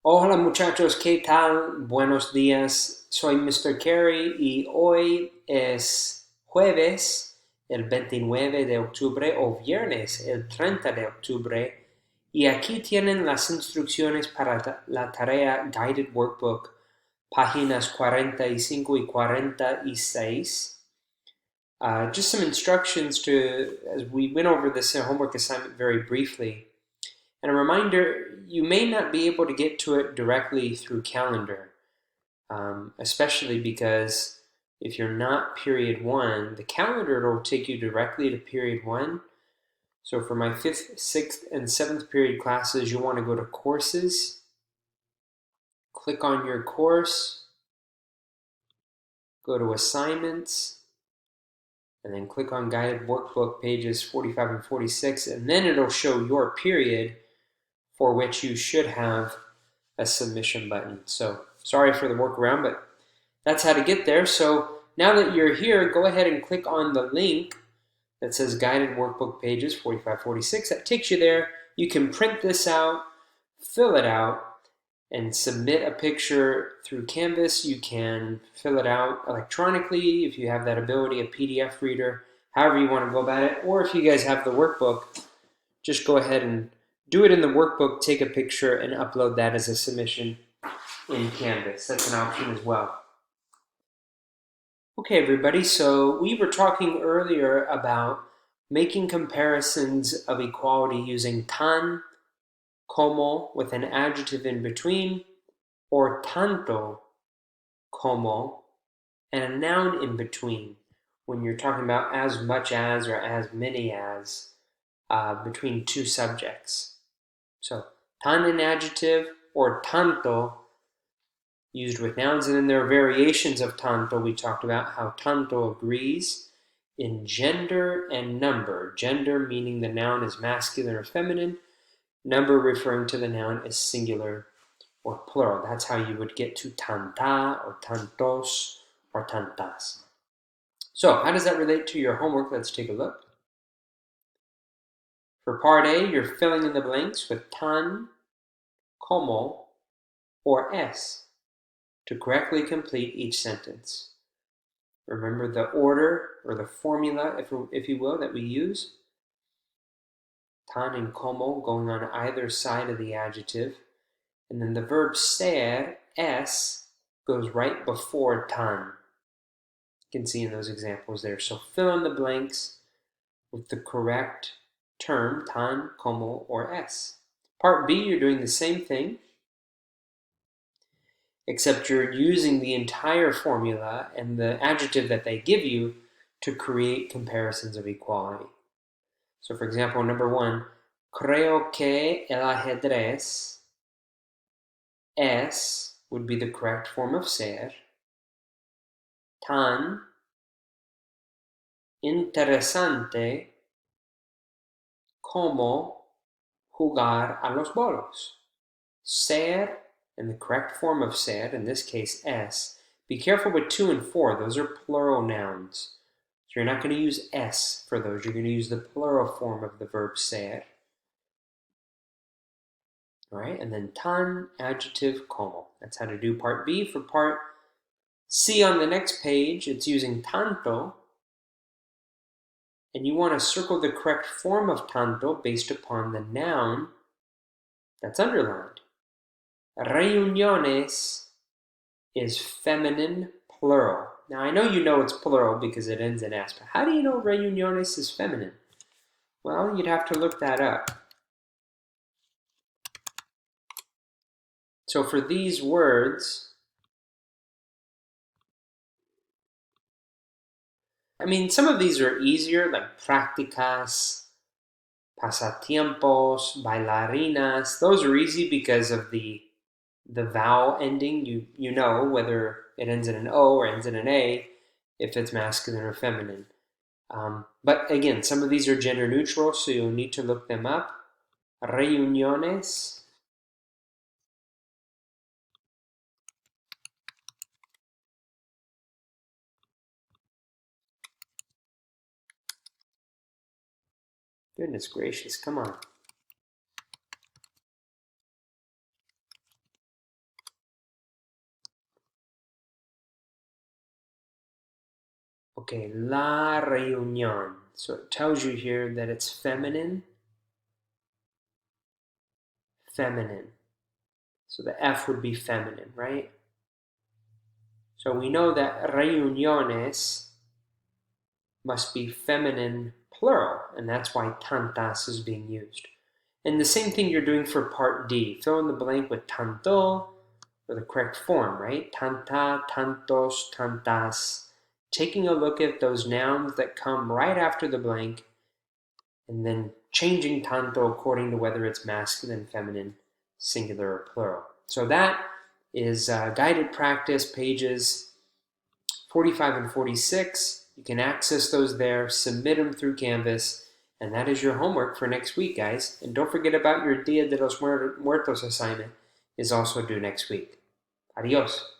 Hola muchachos, ¿qué tal? Buenos días. Soy Mr. Carey y hoy es jueves, el 29 de octubre, o viernes, el 30 de octubre. Y aquí tienen las instrucciones para la tarea Guided Workbook, páginas 45 y 46. Just some instructions as we went over this homework assignment very briefly. And a reminder, you may not be able to get to it directly through calendar, especially because if you're not period one, the calendar will take you directly to period one. So for my 5th, 6th, and 7th period classes, you'll want to go to courses, click on your course, go to assignments, and then click on guided workbook pages 45 and 46, and then it'll show your period for which you should have a submission button. So sorry for the workaround, but that's how to get there. So now that you're here, go ahead and click on the link that says Guided Workbook Pages 45-46. That takes you there. You can print this out, fill it out, and submit a picture through Canvas. You can fill it out electronically if you have that ability, a PDF reader, however you want to go about it. Or if you guys have the workbook, just go ahead and do it in the workbook, take a picture, and upload that as a submission in Canvas. That's an option as well. Okay, everybody, so we were talking earlier about making comparisons of equality using tan, como, with an adjective in between, or tanto, como, and a noun in between when you're talking about as much as or as many as between two subjects. So tan an adjective or tanto used with nouns, and then there are variations of tanto. We talked about how tanto agrees in gender and number. Gender meaning the noun is masculine or feminine, number referring to the noun as singular or plural. That's how you would get to tanta or tantos or tantas. So how does that relate to your homework? Let's take a look. For part A, you're filling in the blanks with tan, como, or es to correctly complete each sentence. Remember the order or the formula, if you will, that we use. Tan and como going on either side of the adjective. And then the verb ser, es, goes right before tan. You can see in those examples there. So fill in the blanks with the correct term, tan, como, or es. Part B, you're doing the same thing, except you're using the entire formula and the adjective that they give you to create comparisons of equality. So for example, number one, creo que el ajedrez es would be the correct form of ser. Tan interesante como jugar a los bolos. Ser, and the correct form of ser, in this case es. Be careful with 2 and 4, those are plural nouns. So you're not going to use es for those, you're going to use the plural form of the verb ser. All right, and then tan, adjective, como. That's how to do part B. For part C on the next page, it's using tanto, and you want to circle the correct form of tanto based upon the noun that's underlined. Reuniones is feminine plural. Now I know you know it's plural because it ends in s, but how do you know reuniones is feminine? Well, you'd have to look that up. So for these words, I mean, some of these are easier, like prácticas, pasatiempos, bailarinas. Those are easy because of the vowel ending. You know whether it ends in an O or ends in an A, if it's masculine or feminine. But again, some of these are gender neutral, so you'll need to look them up. Reuniones. Goodness gracious, come on. Okay, la reunión. So it tells you here that it's feminine, feminine. So the F would be feminine, right? So we know that reuniones must be feminine plural, and that's why tantas is being used. And the same thing you're doing for part D. Fill in the blank with tanto, or the correct form, right? Tanta, tantos, tantas. Taking a look at those nouns that come right after the blank, and then changing tanto according to whether it's masculine, feminine, singular, or plural. So that is guided practice pages 45 and 46. You can access those there, submit them through Canvas, and that is your homework for next week, guys. And don't forget about your Dia de los Muertos assignment is also due next week. Adios.